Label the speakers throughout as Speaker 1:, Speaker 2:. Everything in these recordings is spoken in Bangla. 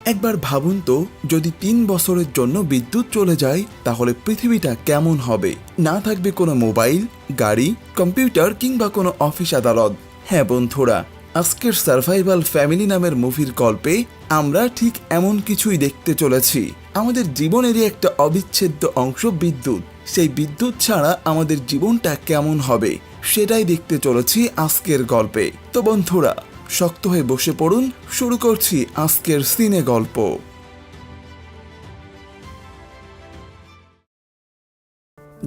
Speaker 1: একবার ভাবুন তো, যদি ৩ বছরের জন্য বিদ্যুৎ চলে যায় তাহলে পৃথিবীটা কেমন হবে। না থাকবে কোনো মোবাইল, গাড়ি, কম্পিউটার কিংবা কোনো অফিস আদালত। হ্যাঁ বন্ধুরা, আজকের সার্ভাইভাল ফ্যামিলি নামের মুভির গল্পে আমরা ঠিক এমন কিছুই দেখতে চলেছি। আমাদের জীবনেরই একটা অবিচ্ছেদ্য অংশ বিদ্যুৎ। সেই বিদ্যুৎ ছাড়া আমাদের জীবনটা কেমন হবে সেটাই দেখতে চলেছি আজকের গল্পে। তো বন্ধুরা, শক্ত হয়ে বসে পড়ুন, শুরু করছি আজকের সিনে গল্প।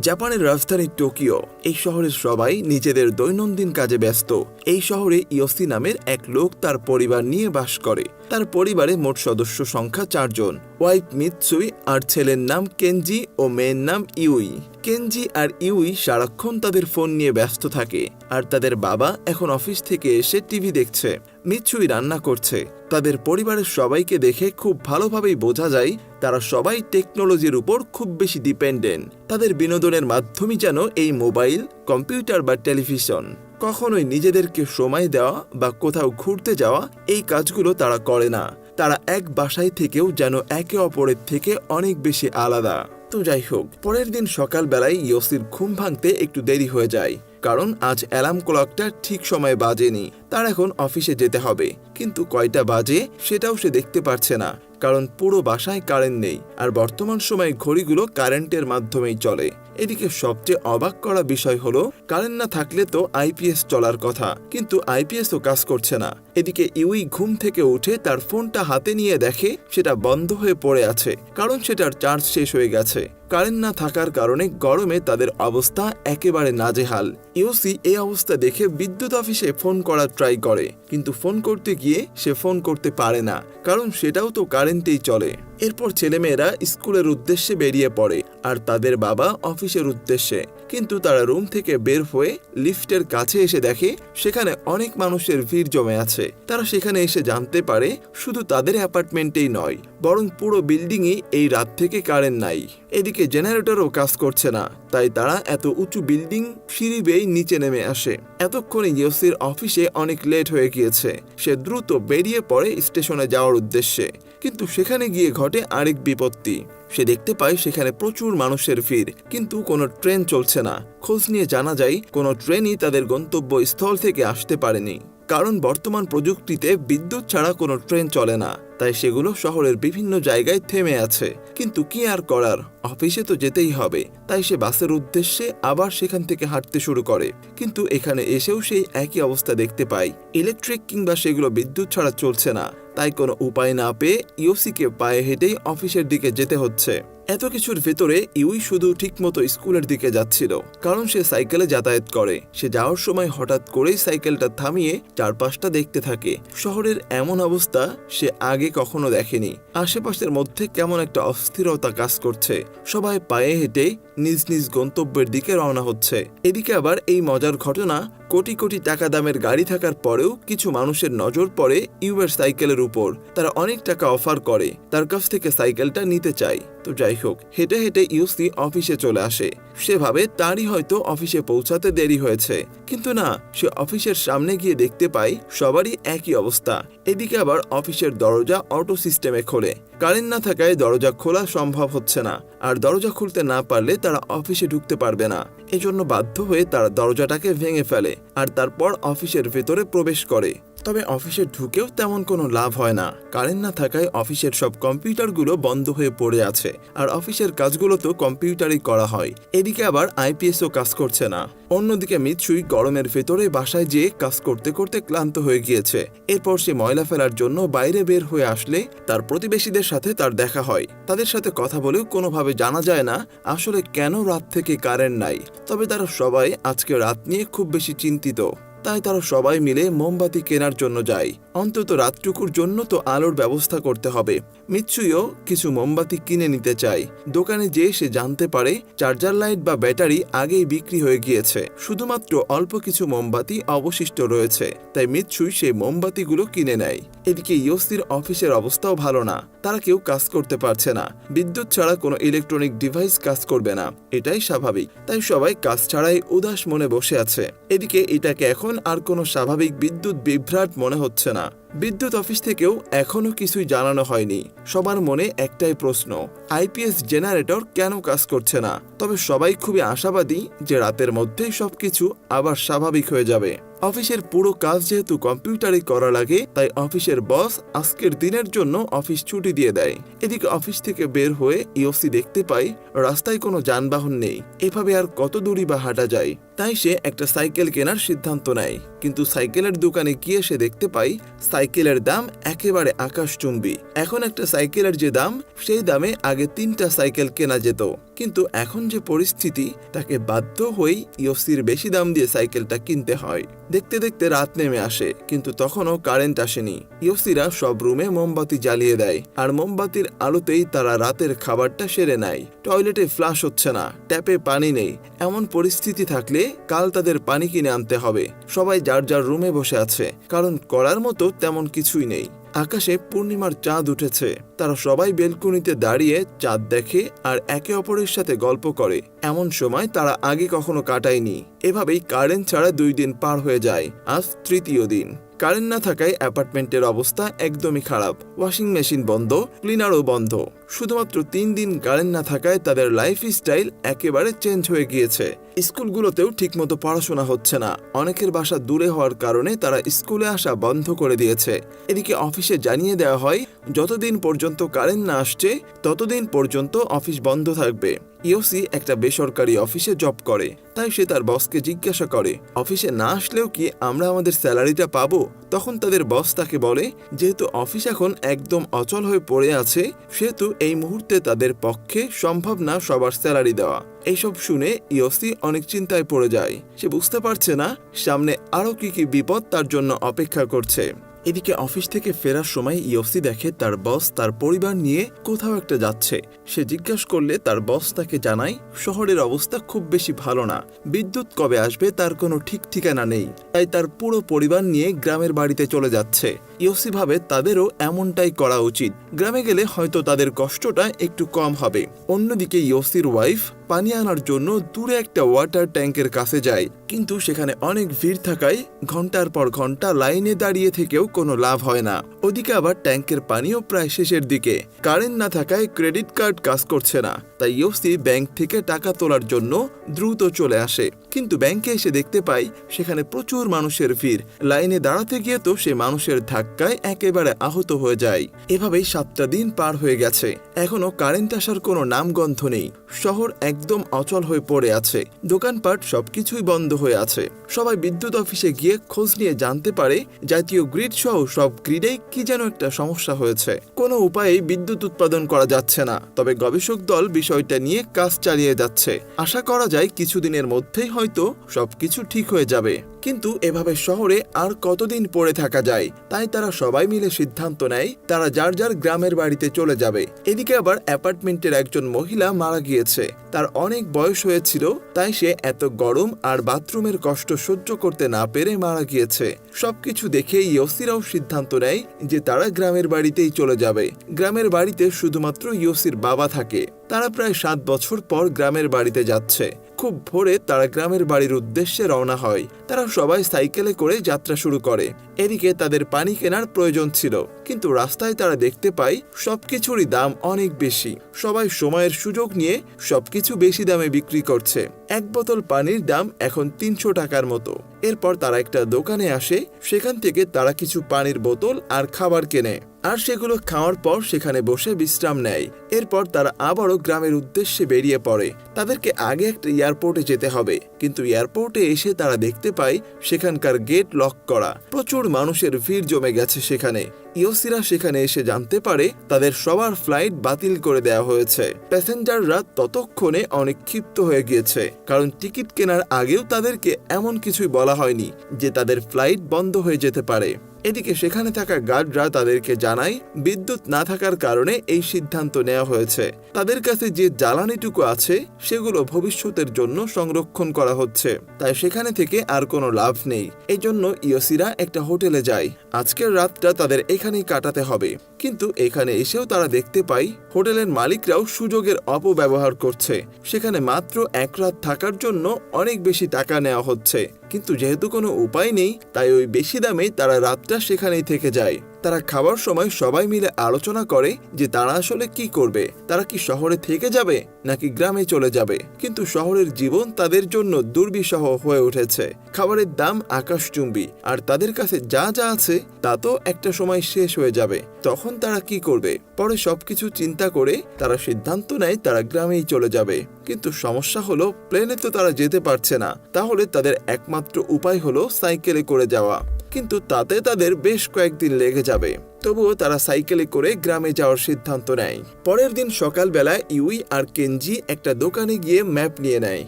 Speaker 1: জাপানের রাজধানী টোকিও। এই শহরের সবাই নিজেদের দৈনন্দিন কাজে ব্যস্ত। এই শহরে ইয়োসি নামের এক লোক তার পরিবার নিয়ে বাস করে। তার পরিবারে মোট সদস্য সংখ্যা 4 জন। ওয়াইফ মিৎসুই আর ছেলের নাম কেনজি ও মেয়ের নাম ইউই। কেনজি আর ইউই সারাক্ষণ তাদের ফোন নিয়ে ব্যস্ত থাকে, আর তাদের বাবা এখন অফিস থেকে এসে টিভি দেখছে। মিৎসুই রান্না করছে। তাদের পরিবারের সবাইকে দেখে খুব ভালোভাবেই বোঝা যায় তারা সবাই টেকনোলজির উপর খুব বেশি ডিপেন্ডেন্ট। তাদের বিনোদনের মাধ্যমই যেন এই মোবাইল, কম্পিউটার বা টেলিভিশন। কখনোই নিজেদেরকে সময় দেওয়া বা কোথাও ঘুরতে যাওয়া এই কাজগুলো তারা করে না। তারা এক বাসায় থেকেও যেন একে অপরের থেকে অনেক বেশি আলাদা। তো যাই হোক, পরের দিন সকালবেলায় ইয়োসির ঘুম ভাঙতে একটু দেরি হয়ে যায়, কারণ আজ অ্যালার্ম ক্লকটা ঠিক সময় বাজেনি। তার এখন অফিসে যেতে হবে, কিন্তু কয়টা বাজে সেটাও সে দেখতে পারছে না, কারণ পুরো বাসায় কারেন্ট নেই। আর বর্তমান সময়ে ঘড়িগুলো কারেন্টের মাধ্যমেই চলে। এদিকে সবচেয়ে অবাক করা বিষয় হলো, কারেন্ট না থাকলে তো আইপিএস চলার কথা, কিন্তু আইপিএসও কাজ করছে না। এদিকে ইউই ঘুম থেকে উঠে তার ফোনটা হাতে নিয়ে দেখে সেটা বন্ধ হয়ে পড়ে আছে, কারণ সেটার চার্জ শেষ হয়ে গেছে। কারেন্ট না থাকার কারণে গরমে তাদের অবস্থা একেবারে নাজেহাল। ইউসি এই অবস্থা দেখে বিদ্যুৎ অফিসে ফোন করার ট্রাই করে, কিন্তু ফোন করতে গিয়ে সে ফোন করতে পারে না, কারণ সেটাও তো কারেন্টেই চলে। এরপর ছেলেমেয়েরা স্কুলের উদ্দেশ্যে বেরিয়ে পড়ে, আর তাদের বাবা অফিসের উদ্দেশ্যে। কিন্তু তারা রুম থেকে বের হয়ে লিফটের কাছে এসে দেখে সেখানে অনেক মানুষের ভিড় জমে আছে। তারা সেখানে এসে জানতে পারে শুধু তাদের অ্যাপার্টমেন্টেই নয়, বরং পুরো বিল্ডিংই এই রাত থেকে কারেন্ট নাই। এদিকে জেনারেটরও কাজ করছে না, তাই তারা এত উঁচু বিল্ডিং সিঁড়ি বেয়ে নিচে নেমে আসে। এতক্ষণে ইয়োসির অফিসে অনেক লেট হয়ে গিয়েছে। সে দ্রুত বেরিয়ে পড়ে স্টেশনে যাওয়ার উদ্দেশ্যে, কিন্তু সেখানে গিয়ে ঘটে আরেক বিপত্তি। সে দেখতে পায় সেখানে প্রচুর মানুষের ভিড়, কিন্তু কোনো ট্রেন চলছে না। খোঁজ নিয়ে জানা যায় কোনো ট্রেনই তাদের গন্তব্যস্থল থেকে আসতে পারেনি, কারণ বর্তমান প্রযুক্তিতে বিদ্যুৎ ছাড়া কোনো ট্রেন চলে না। তাই সেগুলো শহরের বিভিন্ন জায়গায় থেমে আছে। কিন্তু কি আর করার, অফিসে তো যেতেই হবে। তাই সে বাসের উদ্দেশ্যে আবার সেখান থেকে হাঁটতে শুরু করে, কিন্তু এখানে এসেও সেই একই অবস্থা দেখতে পায়। ইলেকট্রিক কিংবা সেগুলো বিদ্যুৎ ছাড়া চলছে না। তাই কোনো উপায় না পেয়ে ইয়োসিকে পায়ে হেঁটেই অফিসের দিকে যেতে হচ্ছে। এত কিছুর ভেতরে ইউই শুধু ঠিকমতো স্কুলের দিকে যাচ্ছিল, কারণ সে সাইকেলে যাতায়াত করে। সে যাওয়ার সময় হঠাৎ করেই সাইকেলটা থামিয়ে চারপাশটা দেখতে থাকে। শহরের এমন অবস্থা সে আগে কখনো দেখেনি। আশেপাশের মধ্যে কেমন একটা অস্থিরতা কাজ করছে। সবাই পায়ে হেঁটে নিজ নিজ গন্তব্যের দিকে রওনা হচ্ছে। এদিকে আবার এই মজার ঘটনা, কোটি কোটি টাকা দামের গাড়ি থাকার পরেও কিছু মানুষের নজর পড়ে ইউয়ের সাইকেলের উপর। তারা অনেক টাকা অফার করে তার কাছ থেকে সাইকেলটা নিতে চায়। তো যাই হোক, হেঁটে হেঁটে ইউসি অফিসে চলে আসে। সে ভাবে তারই হয়তো অফিসে পৌঁছাতে দেরি হয়েছে, কিন্তু না, সে অফিসের সামনে গিয়ে দেখতে পায় সবারই একই অবস্থা। এদিকে আবার অফিসের দরজা অটো সিস্টেমে খোলে। কারেন্ট না থাকায় দরজা খোলা সম্ভব হচ্ছে না, আর দরজা খুলতে না পারলে তারা অফিসে ঢুকতে পারবে না। এজন্য বাধ্য হয়ে তারা দরজাটাকে ভেঙে ফেলে, আর তারপর অফিসের ভেতরে প্রবেশ করে। তবে অফিসে ঢুকেও তেমন কোনো লাভ হয় না। কারেন্ট না থাকায় অফিসের সব কম্পিউটারগুলো বন্ধ হয়ে পড়ে আছে, আর অফিসের কাজগুলো তো কম্পিউটারই করা হয়। এদিকে আবার আইপিএসও কাজ করছে না। অন্যদিকে মিৎসুই গরমের ভেতরে বাসায় যেয়ে কাজ করতে করতে ক্লান্ত হয়ে গিয়েছে। এরপর সে ময়লা ফেলার জন্য বাইরে বের হয়ে আসলে তার প্রতিবেশীদের সাথে তার দেখা হয়। তাদের সাথে কথা বলেও কোনোভাবে জানা যায় না আসলে কেন রাত থেকে কারেন্ট নাই। তবে তারা সবাই আজকে রাত নিয়ে খুব বেশি চিন্তিত। তাই তারা সবাই মিলে মোমবাতি কেনার জন্য যায়। অন্তত রাতটুকুর জন্য তো আলোর ব্যবস্থা করতে হবে। মিৎসুইও কিছু মোমবাতি কিনে নিতে চায়। দোকানে যেয়ে সে জানতে পারে চার্জার লাইট বা ব্যাটারি আগেই বিক্রি হয়ে গিয়েছে, শুধুমাত্র অল্প কিছু মোমবাতি অবশিষ্ট রয়েছে। তাই মিৎসুই সেই মোমবাতিগুলো কিনে নেয়। এদিকে ইয়োসির অফিসের অবস্থাও ভালো না। তারা কেউ কাজ করতে পারছে না। বিদ্যুৎ ছাড়া কোনো ইলেকট্রনিক ডিভাইস কাজ করবে না, এটাই স্বাভাবিক। তাই সবাই কাজ ছাড়াই উদাস মনে বসে আছে। এদিকে এটাকে এখন আর কোনো স্বাভাবিক বিদ্যুৎ বিভ্রাট মনে হচ্ছে না। বিদ্যুৎ অফিস থেকেও এখনো কিছুই জানানো হয়নি। সবার মনে একটাই প্রশ্ন, আইপিএস জেনারেটর কেন কাজ করছে না? তবে সবাই খুবই আশাবাদী যে রাতের মধ্যেই সবকিছু আবার স্বাভাবিক হয়ে যাবে। অফিসের পুরো কাজ যেহেতু কম্পিউটারে করা লাগে, তাই অফিসের বস আজকের দিনের জন্য অফিস ছুটি দিয়ে দেয়। এদিকে অফিস থেকে বের হয়ে ইওসি দেখতে পায় রাস্তায় কোনো যানবাহন নেই। এভাবে আর কত দূরই বা হাঁটা যায়? তাই সে একটা সাইকেল কেনার সিদ্ধান্ত নেয়। কিন্তু সাইকেলের দোকানে গিয়ে সে দেখতে পায় সাইকেলের দাম একেবারে আকাশচুম্বী। এখন একটা সাইকেলের যে দাম, সেই দামে আগে 3টা সাইকেল কেনা যেত। কিন্তু এখন যে পরিস্থিতি, তাকে বাধ্য হয়েই ইওসির বেশি দাম দিয়ে সাইকেলটা কিনতে হয়। দেখতে দেখতে রাত নেমে আসে, কিন্তু তখনও কারেন্ট আসেনি। ইওসিরা সব রুমে মোমবাতি জ্বালিয়ে দেয়, আর মোমবাতির আলোতেই তারা রাতের খাবারটা সেরে নেয়। টয়লেটে ফ্লাশ হচ্ছে না, ট্যাপে পানি নেই। এমন পরিস্থিতি থাকলে কাল তাদের পানি কিনে আনতে হবে। সবাই যার যার রুমে বসে আছে, কারণ করার মতো তেমন কিছুই নেই। আকাশে পূর্ণিমার চাঁদ উঠেছে। তারা সবাই বেলকনিতে দাঁড়িয়ে চাঁদ দেখে আর একে অপরের সাথে গল্প করে। এমন সময় তারা আগে কখনো কাটায়নি। এভাবেই কারেন্ট ছাড়া 2 দিন পার হয়ে যায়। আজ 3য় দিন। কারেন্ট না থাকায় অ্যাপার্টমেন্টের অবস্থা একদমই খারাপ। ওয়াশিং মেশিন বন্ধ, ক্লিনারও বন্ধ। শুধুমাত্র 3 দিন কারেন্ট না থাকায় তাদের লাইফস্টাইল একেবারে চেঞ্জ হয়ে গিয়েছে। স্কুলগুলোতেও ঠিকমতো পড়াশোনা হচ্ছে না। অনেকের বাসা দূরে হওয়ার কারণে তারা স্কুলে আসা বন্ধ করে দিয়েছে। এদিকে অফিসে জানিয়ে দেওয়া হয় যতদিন পর্যন্ত কারেন্ট না আসছে ততদিন পর্যন্ত অফিস বন্ধ থাকবে। ইওসি একটা বেসরকারি অফিসে জব করে, তাই সে তার বসকে জিজ্ঞাসা করে, অফিসে না আসলেও কি আমরা আমাদের স্যালারিটা পাবো? তখন তাদের বস তাকে বলে, যেহেতু অফিস এখন একদম অচল হয়ে পড়ে আছে, সেহেতু এই মুহূর্তে তাদের পক্ষে সম্ভব না সবার স্যালারি দেওয়া। এইসব শুনে ইওসি অনেক চিন্তায় পড়ে যায়। সে বুঝতে পারছে না সামনে আরো কি বিপদ তার জন্য অপেক্ষা করছে। এদিকে অফিস থেকে ফেরার সময় ইওসি দেখে তার বস তার পরিবার নিয়ে কোথাও একটা যাচ্ছে। সে জিজ্ঞাসা করলে তার বস তাকে জানায় শহরের অবস্থা খুব বেশি ভালো না, বিদ্যুৎ কবে আসবে তার কোনো ঠিক ঠিকানা নেই, তাই তার পুরো পরিবার নিয়ে গ্রামের বাড়িতে চলে যাচ্ছে। ইওসি ভাবে তাদেরও এমনটাই করা উচিত। গ্রামে গেলে হয়তো তাদের কষ্টটা একটু কম হবে। অন্যদিকে ইওসির ওয়াইফ পানি আনার জন্য দূরে একটা ওয়াটার ট্যাঙ্কের কাছে যায়, কিন্তু সেখানে অনেক ভিড় থাকায় ঘন্টার পর ঘন্টা লাইনে দাঁড়িয়ে থেকেও কোনো লাভ হয় না। ওদিকে আবার ট্যাঙ্কের পানিও প্রায় শেষের দিকে। কারেন্ট না থাকায় ক্রেডিট কার্ড কাজ করছে না, তাই ইওসি ব্যাংক থেকে টাকা তোলার জন্য দ্রুত চলে আসে। কিন্তু ব্যাংকে এসে দেখতে পাই সেখানে প্রচুর মানুষের ভিড়। লাইনে দাঁড়াতে গিয়ে তো সে মানুষের ধাক্কায় একেবারে আহত হয়ে যায়। এভাবেই 7টা দিন পার হয়ে গেছে। এখনো কারেন্ট আসার কোনো নামগন্ধ নেই। শহর একদম অচল হয়ে পড়ে আছে। দোকানপাট সবকিছুই বন্ধ হয়ে আছে। সবাই বিদ্যুৎ অফিসে গিয়ে খোঁজ নিয়ে জানতে পারে জাতীয় গ্রিড সহ সব গ্রিডেই কি যেন একটা সমস্যা হয়েছে। কোনো উপায়ে বিদ্যুৎ উৎপাদন করা যাচ্ছে না। তবে গবেষক দল বিষয়টা নিয়ে কাজ চালিয়ে যাচ্ছে। আশা করা যায় কিছুদিনের মধ্যেই হয়তো সবকিছু ঠিক হয়ে যাবে। কিন্তু এভাবে শহরে আর কতদিন পড়ে থাকা যায়? তাই তারা সবাই মিলে সিদ্ধান্ত নেয় তারা যার যার গ্রামের বাড়িতে চলে যাবে। এদিকে আবার অ্যাপার্টমেন্টের একজন মহিলা মারা গিয়েছে। তার অনেক বয়স হয়েছিল, তাই সে এত গরম আর বাথরুমের কষ্ট সহ্য করতে না পেরে মারা গিয়েছে। সবকিছু দেখে ইওসিরাও সিদ্ধান্ত নেয় যে তারা গ্রামের বাড়িতেই চলে যাবে। গ্রামের বাড়িতে শুধুমাত্র ইওসির বাবা থাকে। তারা প্রায় 7 বছর পর গ্রামের বাড়িতে যাচ্ছে। খুব ভোরে তারা গ্রামের বাড়ির উদ্দেশ্যে রওনা হয়। তারা সবাই সাইকেলে করে যাত্রা শুরু করে। এদিকে তাদের পানি কেনার প্রয়োজন ছিল, কিন্তু রাস্তায় তারা দেখতে পায় সবকিছুরই দাম অনেক বেশি। সবাই সময়ের সুযোগ নিয়ে সবকিছু বেশি দামে বিক্রি করছে। 1 বোতল পানির দাম এখন 300 টাকার মতো। এরপর তারা একটা দোকানে আসে। সেখান থেকে তারা কিছু পানির বোতল আর খাবার কেনে, আর সেগুলো খাওয়ার পর সেখানে বসে বিশ্রাম নেয়। এরপর তারা আবারও গ্রামের উদ্দেশ্যে বেরিয়ে পড়ে। তাদেরকে আগে একটা এয়ারপোর্টে যেতে হবে, কিন্তু এয়ারপোর্টে এসে তারা দেখতে পায় সেখানকার গেট লক করা। প্রচুর মানুষের ভিড় জমে গেছে সেখানে। ইওসিরা সেখানে এসে জানতে পারে তাদের সবার ফ্লাইট বাতিল করে দেওয়া হয়েছে। প্যাসেঞ্জাররা ততক্ষণে অনেক ক্ষিপ্ত হয়ে গিয়েছে, কারণ টিকিট কেনার আগেও তাদেরকে এমন কিছুই বলা হয়নি যে তাদের ফ্লাইট বন্ধ হয়ে যেতে পারে। এদিকে সেখানে থাকা গার্ডরা তাদেরকে জানায় বিদ্যুৎ না থাকার কারণে এই সিদ্ধান্ত নেওয়া হয়েছে। তাদের কাছে যে জ্বালানিটুকু আছে সেগুলো ভবিষ্যতের জন্য সংরক্ষণ করা হচ্ছে, তাই সেখানে থেকে আর কোনো লাভ নেই। এই জন্য ইওসিরা একটা হোটেলে যায়। আজকের রাতটা তাদের এখানেই কাটাতে হবে। কিন্তু এখানে এসেও তারা দেখতে পায় হোটেলের মালিকরাও সুযোগের অপব্যবহার করছে। সেখানে মাত্র 1 রাত থাকার জন্য অনেক বেশি টাকা নেওয়া হচ্ছে, কিন্তু যেহেতু কোনো উপায় নেই তাই ওই বেশি দামে তারা রাতটা সেখানেই থেকে যায়। তারা খাবার সময় সবাই মিলে আলোচনা করে যে তারা আসলে কি করবে, তারা কি শহরে থেকে যাবে নাকি গ্রামে চলে যাবে। কিন্তু শহরের জীবন তাদের জন্য দুর্বিষহ হয়ে উঠেছে। খাবারের দাম আকাশচুম্বী, আর তাদের কাছে যা যা আছে তা তো একটা সময় শেষ হয়ে যাবে। তখন তারা কি করবে? পরে সবকিছু চিন্তা করে তারা সিদ্ধান্ত নেয় তারা গ্রামেই চলে যাবে। কিন্তু সমস্যা হলো প্লেনে তো তারা যেতে পারছে না, তাহলে তাদের একমাত্র উপায় হলো সাইকেলে করে যাওয়া। কিন্তু তাতে তাদের বেশ কয়েকদিন লেগে যাবে। তবুও তারা সাইকেলে করে গ্রামে যাওয়ার সিদ্ধান্ত নেয়। পরের দিন সকালবেলা ইউই আর কেনজি একটা দোকানে গিয়ে ম্যাপ নিয়ে নেয়।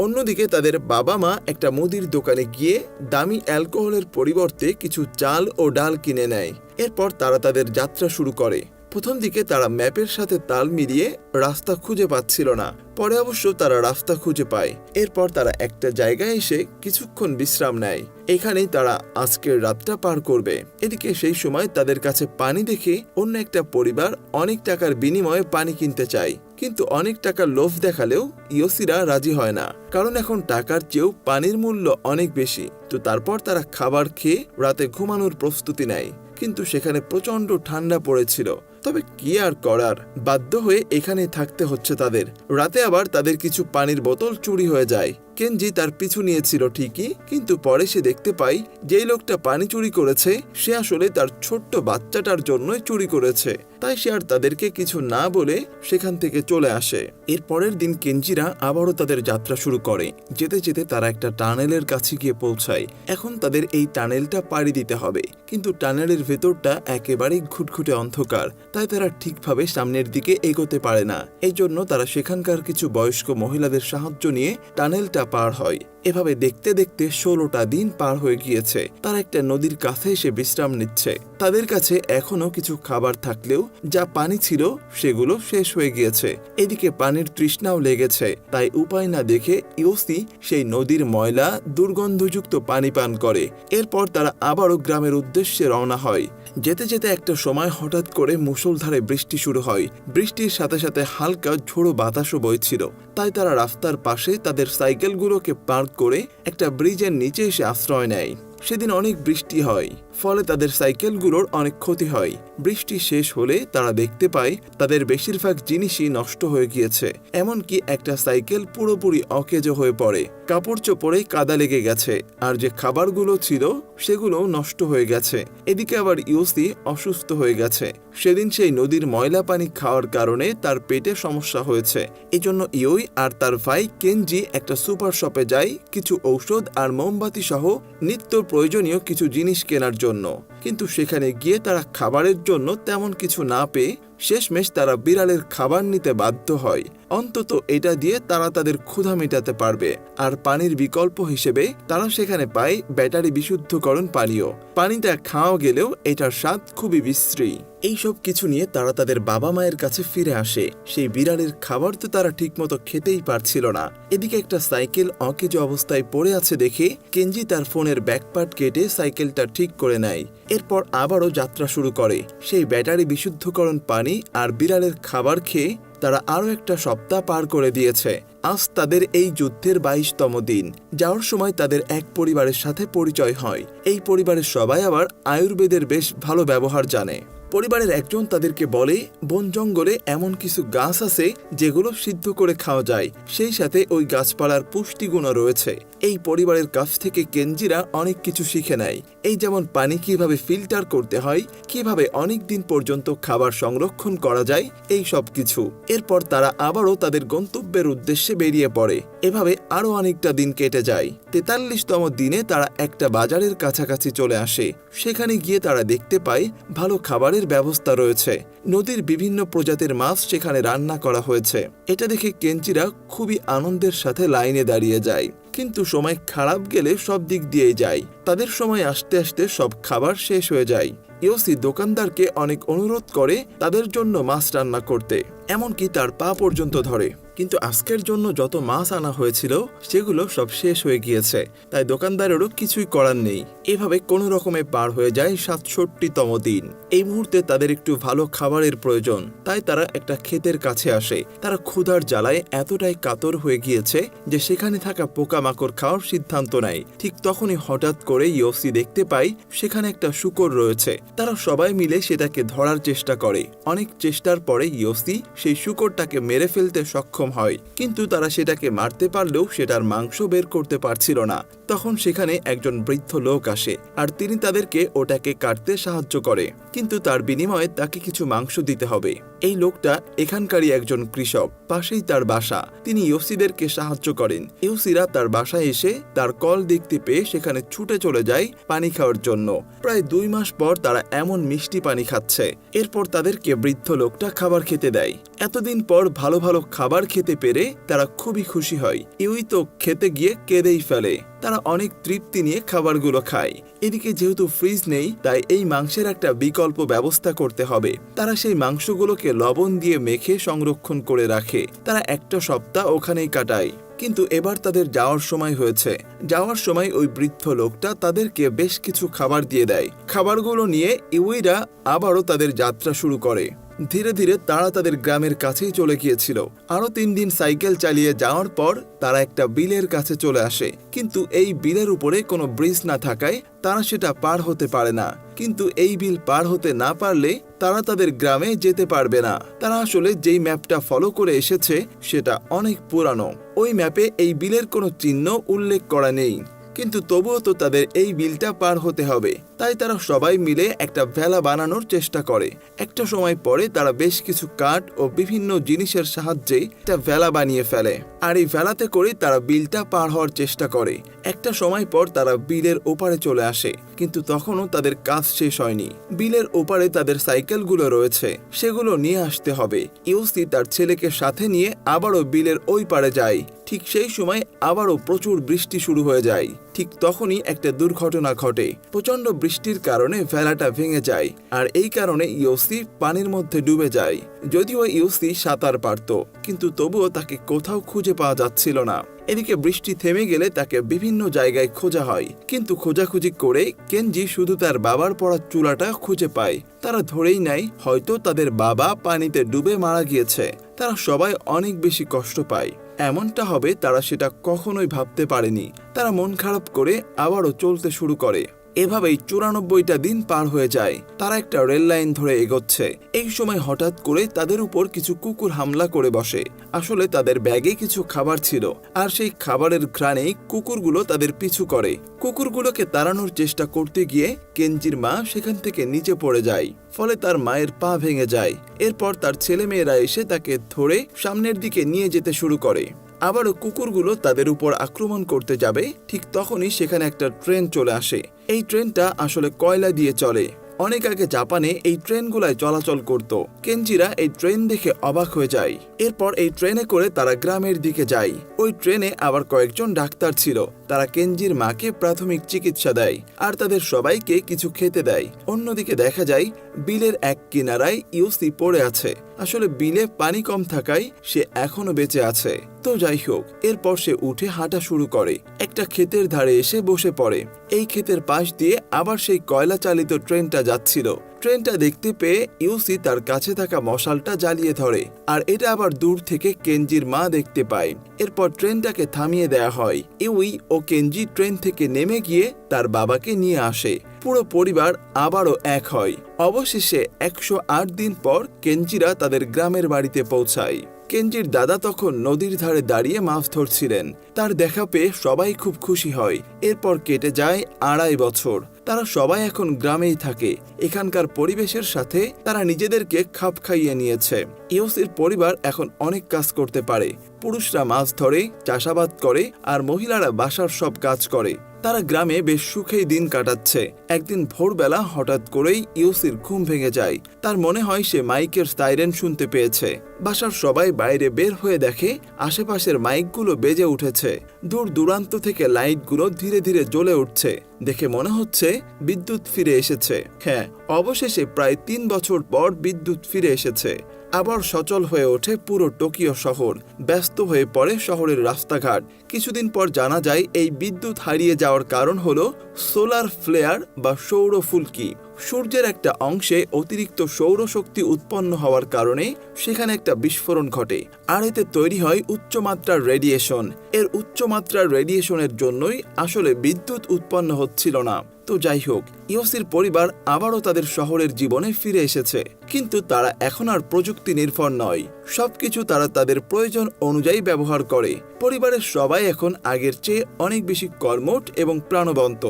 Speaker 1: অন্যদিকে তাদের বাবা মা একটা মুদির দোকানে গিয়ে দামি অ্যালকোহলের পরিবর্তে কিছু চাল ও ডাল কিনে নেয়। এরপর তারা তাদের যাত্রা শুরু করে। প্রথম দিকে তারা ম্যাপের সাথে তাল মিলিয়ে রাস্তা খুঁজে পাচ্ছিল না, পরে অবশ্য তারা রাস্তা খুঁজে পায়। এরপর তারা একটা জায়গায় এসে কিছুক্ষণ বিশ্রাম নেয়। এখানেই তারা আজকের রাতটা পার করবে। এদিকে সেই সময় তাদের কাছে পানি দেখে অন্য একটা পরিবার অনেক টাকার বিনিময়ে পানি কিনতে চায়, কিন্তু অনেক টাকার লোভ দেখালেও ইয়োসিরা রাজি হয় না, কারণ এখন টাকার চেয়েও পানির মূল্য অনেক বেশি। তো তারপর তারা খাবার খেয়ে রাতে ঘুমানোর প্রস্তুতি নেয়, কিন্তু সেখানে প্রচন্ড ঠান্ডা পড়েছিল। তবে কি আর করার, বাধ্য হয়ে এখানে থাকতে হচ্ছে তাদের। রাতে আবার তাদের কিছু পানির বোতল চুরি হয়ে যায়। কেনজি তার পিছু নিয়েছিল ঠিকই, কিন্তু পরে সে দেখতে পায় যেই লোকটা পানি চুরি করেছে সে আসলে তার ছোট্ট বাচ্চাটার জন্যই চুরি করেছে। তাই সে আর তাদেরকে কিছু না বলে সেখান থেকে চলে আসে। এর পরের দিন কেনজিরা আবারও তাদের যাত্রা শুরু করে। যেতে যেতে তারা একটা টানেলের কাছে গিয়ে পৌঁছায়। এখন তাদের এই টানেলটা পাড়ি দিতে হবে, কিন্তু টানেলের ভেতরটা একেবারেই ঘুটঘুটে অন্ধকার, তাই তারা ঠিকভাবে সামনের দিকে এগোতে পারে না। এই জন্য তারা সেখানকার কিছু বয়স্ক মহিলাদের সাহায্য নিয়ে টানেলটা পার হয়। এভাবে দেখতে দেখতে 16টা দিন পার হয়ে গিয়েছে। তারা একটা নদীর কাছে এসে বিশ্রাম নিচ্ছে। তাদের কাছে এখনো কিছু খাবার থাকলেও যা পানি ছিল সেগুলো শেষ হয়ে গিয়েছে। এদিকে পানির তৃষ্ণাও লেগেছে, তাই উপায় না দেখে ইয়োসি সেই নদীর ময়লা দুর্গন্ধযুক্ত পানি পান করে। এরপর তারা আবারও গ্রামের উদ্দেশ্যে রওনা হয়। যেতে যেতে একটা সময় হঠাৎ করে মুষলধারে বৃষ্টি শুরু হয়। বৃষ্টির সাথে সাথে হালকা ঝোড়ো বাতাসও বইছিল, তাই তারা রাস্তার পাশে তাদের সাইকেলগুলোকে পার্ক করে একটা ব্রিজের নিচে এসে আশ্রয় নেয়। সেদিন অনেক বৃষ্টি হয়, ফলে তাদের সাইকেলগুলোর অনেক ক্ষতি হয়। বৃষ্টি শেষ হলে তারা দেখতে পায় তাদের বেশিরভাগ জিনিসই নষ্ট হয়ে গিয়েছে। এমনকি একটা সাইকেল পুরোপুরি অকেজো হয়ে পড়ে, কাপড় চোপড়ে কাদা লেগে গেছে, আর যে খাবারগুলো ছিল সেগুলো নষ্ট হয়ে গেছে। এদিকে আবার ইয়োসি অসুস্থ হয়ে গেছে। সেদিন সেই নদীর ময়লা পানি খাওয়ার কারণে তার পেটে সমস্যা হয়েছে। এজন্য ইয়োই আর তার ভাই কেনজি একটা সুপার শপে যায় কিছু ঔষধ আর মোমবাতি সহ নিত্য প্রয়োজনীয় কিছু জিনিস কেনার জন্য। কিন্তু সেখানে গিয়ে তারা খাবারের জন্য তেমন কিছু না পেয়ে শেষমেশ তারা বিড়ালের খাবার নিতে বাধ্য হয়। অন্তত এটা দিয়ে তারা তাদের ক্ষুধা মেটাতে পারবে। আর পানির বিকল্প হিসেবে তারা সেখানে পায় ব্যাটারি বিশুদ্ধকরণ পানীয়। পানিটা খাওয়া গেলেও এটার স্বাদ খুবই বিশ্রী। এইসব কিছু নিয়ে তারা তাদের বাবা মায়ের কাছে ফিরে আসে। সেই বিড়ালের খাবার তো তারা ঠিকমতো খেতেই পারছিল না। এদিকে একটা সাইকেল অকেজো অবস্থায় পড়ে আছে দেখে কেনজি তার ফোনের ব্যাকপার্ট কেটে সাইকেলটা ঠিক করে নেয়। এরপর আবারও যাত্রা শুরু করে। সেই ব্যাটারি বিশুদ্ধকরণ পানি আর বিড়ালের খাবার খেয়ে তারা আরও একটা সপ্তাহ পার করে দিয়েছে। আজ তাদের এই যুদ্ধের 22তম দিন। যাওয়ার সময় তাদের এক পরিবারের সাথে পরিচয় হয়। এই পরিবারের সবাই আবার আয়ুর্বেদের বেশ ভালো ব্যবহার জানে। পরিবারের একজন তাদেরকে বলে বন জঙ্গলে এমন কিছু গাছ আছে যেগুলো সিদ্ধ করে খাওয়া যায়, সেই সাথে ওই গাছপালার পুষ্টিগুণও রয়েছে। এই পরিবারের কাছ থেকে কেনজিরা অনেক কিছু শিখে নেয়। এই যেমন পানি কিভাবে ফিল্টার করতে হয়, কিভাবে অনেক দিন পর্যন্ত খাবার সংরক্ষণ করা যায়, এই সব কিছু। এরপর তারা আবারও তাদের গন্তব্যের উদ্দেশ্যে বেরিয়ে পড়ে। এভাবে আরো অনেকটা দিন কেটে যায়। 43তম দিনে তারা একটা বাজারের কাছাকাছি চলে আসে। সেখানে গিয়ে তারা দেখতে পায় ভালো খাবারের ব্যবস্থা রয়েছে। নদীর বিভিন্ন প্রজাতির মাছ সেখানে রান্না করা হয়েছে। এটা দেখে কেনজিরা খুবই আনন্দের সাথে লাইনে দাঁড়িয়ে যায়। কিন্তু সময় খারাপ গেলে সব দিক দিয়ে যায়। তাদের সময় আসতে আসতে সব খাবার শেষ হয়ে যায়। ইয়োসি দোকানদারকে অনেক অনুরোধ করে তাদের জন্য মাছ রান্না করতে, এমনকি তার পা পর্যন্ত ধরে। কিন্তু আজকের জন্য যত মাছ আনা হয়েছিল সেগুলো সব শেষ হয়ে গিয়েছে, তাই দোকানদারেরও কিছুই করার নেই। এভাবে কোনো রকমে পার হয়ে যায় 67তম দিন। এই মুহূর্তে তাদের একটু ভালো খাবারের প্রয়োজন, তাই তারা একটা ক্ষেতের কাছে আসে। তারা ক্ষুধার জ্বালায় এতটাই কাতর হয়ে গিয়েছে যে সেখানে থাকা পোকামাকড় খাওয়ার সিদ্ধান্ত নেয়। ঠিক তখনই হঠাৎ করে ইয়োসি দেখতে পায় সেখানে একটা শূকর রয়েছে। তারা সবাই মিলে সেটাকে ধরার চেষ্টা করে। অনেক চেষ্টার পরে ইয়োসি সেই শূকরটাকে মেরে ফেলতে সক্ষম হয়, কিন্তু তারা সেটাকে মারতে পারলেও সেটার মাংস বের করতে পারছিল না। তখন সেখানে একজন বৃদ্ধ লোক আসে আর তিনি তাদেরকে ওটাকে কাটতে সাহায্য করে, কিন্তু তার বিনিময়ে তাকে কিছু মাংস দিতে হবে। এই লোকটা এখানকারই একজন কৃষক, পাশেই তার বাসা। তিনি ইয়োসিদেরকে সাহায্য করেন। ইয়োসিরা তার বাসায় এসে তার কল দেখতে পেয়ে সেখানে ছুটে চলে যায় পানি খাওয়ার জন্য। প্রায় 2 মাস পর তারা এমন মিষ্টি পানি খাচ্ছে। এরপর তাদেরকে বৃদ্ধ লোকটা খাবার খেতে দেয়। এতদিন পর ভালো ভালো খাবার খেতে পেরে তারা খুবই খুশি হয়। ইউই তো খেতে গিয়ে কেঁদেই ফেলে। তারা অনেক তৃপ্তি নিয়ে খাবারগুলো খায়। এদিকে যেহেতু ফ্রিজ নেই, তাই এই মাংসের একটা বিকল্প ব্যবস্থা করতে হবে। তারা সেই মাংসগুলোকে লবণ দিয়ে মেখে সংরক্ষণ করে রাখে। তারা একটা সপ্তাহ ওখানেই কাটায়। কিন্তু এবার তাদের যাওয়ার সময় হয়েছে। যাওয়ার সময় ওই বৃদ্ধ লোকটা তাদেরকে বেশ কিছু খাবার দিয়ে দেয়। খাবারগুলো নিয়ে ইউইরা আবারও তাদের যাত্রা শুরু করে। ধীরে ধীরে তারা তাদের গ্রামের কাছেই চলে গিয়েছিল। আরো 3 দিন সাইকেল চালিয়ে যাওয়ার পর তারা একটা বিলের কাছে চলে আসে, কিন্তু এই বিলের উপরে কোনো ব্রিজ না থাকায় তারা সেটা পার হতে পারে না। কিন্তু এই বিল পার হতে না পারলে তারা তাদের গ্রামে যেতে পারবে না। তারা আসলে যেই ম্যাপটা ফলো করে এসেছে সেটা অনেক পুরানো। ওই ম্যাপে এই বিলের কোনো চিহ্ন উল্লেখ করা নেই, কিন্তু তবুও তো তাদের এই বিলটা পার হতে হবে। তাই তারা সবাই মিলে একটা ভেলা বানানোর চেষ্টা করে। একটা সময় পরে তারা বেশ কিছু কাঠ ও বিভিন্ন জিনিসের সাহায্যে একটা ভেলা বানিয়ে ফেলে, আর এই ভেলাতে করে তারা বিলটা পার হওয়ার চেষ্টা করে। একটা সময় পর তারা বিলের ওপারে চলে আসে, কিন্তু তখনও তাদের কাজ শেষ হয়নি। বিলের ওপারে তাদের সাইকেলগুলো রয়েছে, সেগুলো নিয়ে আসতে হবে। ইউসি তার ছেলেকে সাথে নিয়ে আবারও বিলের ওই পারে যায়। ঠিক সেই সময় আবারও প্রচুর বৃষ্টি শুরু হয়ে যায়। ঠিক তখনই একটা দুর্ঘটনা ঘটে। প্রচন্ড বৃষ্টির কারণে ভেলাটা ভেঙে যায়, আর এই কারণে ইয়োসি পানির মধ্যে ডুবে যায়। যদিও ইয়োসি সাঁতার পারত, কিন্তু তবুও তাকে কোথাও খুঁজে পাওয়া যাচ্ছিল না। এদিকে বৃষ্টি থেমে গেলে তাকে বিভিন্ন জায়গায় খোঁজা হয়, কিন্তু খোঁজাখুঁজি করে কেনজি শুধু তার বাবার পড়া চুলাটা খুঁজে পায়। তারা ধরেই নেয় হয়তো তাদের বাবা পানিতে ডুবে মারা গিয়েছে। তারা সবাই অনেক বেশি কষ্ট পায়। এমনটা হবে তারা সেটা কখনোই ভাবতে পারেনি। তারা মন খারাপ করে আবারও চলতে শুরু করে। এভাবেই 94টা দিন পার হয়ে যায়। তারা একটা রেল লাইন ধরে এগোচ্ছে। এই সময় হঠাৎ করে তাদের উপর কিছু কুকুর হামলা করে বসে। আসলে তাদের ব্যাগে কিছু খাবার ছিল, আর সেই খাবারের ঘ্রাণেই কুকুরগুলো তাদের পিছু করে। কুকুরগুলোকে তাড়ানোর চেষ্টা করতে গিয়ে কেনজির মা সেখান থেকে নিচে পড়ে যায়, ফলে তার মায়ের পা ভেঙে যায়। এরপর তার ছেলেমেয়েরা এসে তাকে ধরে সামনের দিকে নিয়ে যেতে শুরু করে। আবারও কুকুরগুলো তাদের উপর আক্রমণ করতে যাবে। ঠিক তখনই সেখানে একটা ট্রেন চলে আসে। এই ট্রেনটা আসলে কয়লা দিয়ে চলে। অনেক আগে জাপানে এই ট্রেনগুলাই চলাচল করত। কেনজিরা এই ট্রেন দেখে অবাক হয়ে যায়। এরপর এই ট্রেনে করে তারা গ্রামের দিকে যায়। ওই ট্রেনে আবার কয়েকজন ডাক্তার ছিল। তারা কেনজির মাকে প্রাথমিক চিকিৎসা দেয়, আর তাদের সবাইকে কিছু খেতে দেয়। অন্যদিকে দেখা যায় বিলের এক কিনারায় ইউসি পড়ে আছে। আসলে বিলে পানি কম থাকায় সে এখনো বেঁচে আছে। তো যাই হোক, এরপর সে উঠে হাঁটা শুরু করে। একটা ক্ষেতের ধারে এসে বসে পড়ে। এই ক্ষেতের পাশ দিয়ে আবার সেই কয়লা চালিত ট্রেনটা যাচ্ছিল। ট্রেনটা দেখতে পেয়ে ইউসি তার কাছে থাকা মশালটা জ্বালিয়ে ধরে, আর এটা আবার দূর থেকে কেনজির মা দেখতে পায়। এরপর ট্রেনটাকে থামিয়ে দেয়া হয়। ইউই ও কেনজি ট্রেন থেকে নেমে গিয়ে তার বাবাকে নিয়ে আসে। পুরো পরিবার আবারও এক হয়। অবশেষে 108 দিন পর কেনজিরা তাদের গ্রামের বাড়িতে পৌঁছায়। কেনজির দাদা তখন নদীর ধারে দাঁড়িয়ে মাছ ধরছিলেন। তার দেখা পেয়ে সবাই খুব খুশি হয়। এরপর কেটে যায় 2.5 বছর। তারা সবাই এখন গ্রামেই থাকে। এখানকার পরিবেশের সাথে তারা নিজেদেরকে খাপ খাইয়ে নিয়েছে। ইয়োসির পরিবার এখন অনেক কাজ করতে পারে। পুরুষরা মাছ ধরে, চাষাবাদ করে, আর মহিলারা বাসার সব কাজ করে। তারা গ্রামে বেশ সুখেই দিন কাটাচ্ছে। একদিন ভোরবেলা হঠাৎ করেই ইয়োসির ঘুম ভেঙে যায়। তার মনে হয় সে মাইকের সাইরেন শুনতে পেয়েছে। বাসার সবাই বাইরে বের হয়ে দেখে আশেপাশের মাইকগুলো বেজে উঠেছে। দূর দূরান্ত থেকে লাইটগুলো ধীরে ধীরে জ্বলে উঠছে। দেখে মনে হচ্ছে বিদ্যুৎ ফিরে এসেছে। হ্যাঁ, অবশেষে প্রায় 3 বছর পর বিদ্যুৎ ফিরে এসেছে। আবার সচল হয়ে ওঠে পুরো টোকিও শহর, ব্যস্ত হয়ে পড়ে শহরের রাস্তাঘাট। কিছুদিন পর জানা যায় এই বিদ্যুৎ হারিয়ে যাওয়ার কারণ হলো সোলার ফ্লেয়ার বা সৌর ফুলকি। সূর্যের একটা অংশে অতিরিক্ত সৌরশক্তি উৎপন্ন হওয়ার কারণে সেখানে একটা বিস্ফোরণ ঘটে, আর এতে তৈরি হয় উচ্চমাত্রার রেডিয়েশন। এর উচ্চমাত্রার রেডিয়েশনের জন্যই আসলে বিদ্যুৎ উৎপন্ন হচ্ছিল না। তো যাই হোক, ইওসির পরিবার আবারও তাদের শহরের জীবনে ফিরে এসেছে, কিন্তু তারা এখন আর প্রযুক্তি নির্ভর নয়। সবকিছু তারা তাদের প্রয়োজন অনুযায়ী ব্যবহার করে। পরিবারের সবাই এখন আগের চেয়ে অনেক বেশি কর্মঠ এবং প্রাণবন্ত,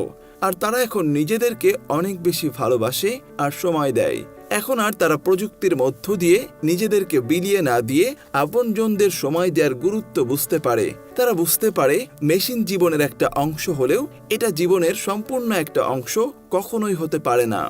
Speaker 1: আর তারা এখন নিজেদেরকে অনেক বেশি ভালোবাসে আর সময় দেয়। এখন আর তারা প্রযুক্তির মধ্য দিয়ে নিজেদেরকে বিলিয়ে না দিয়ে আপনজনদের সময় দেওয়ার গুরুত্ব বুঝতে পারে। তারা বুঝতে পারে মেশিন জীবনের একটা অংশ হলেও এটা জীবনের সম্পূর্ণ একটা অংশ কখনোই হতে পারে না।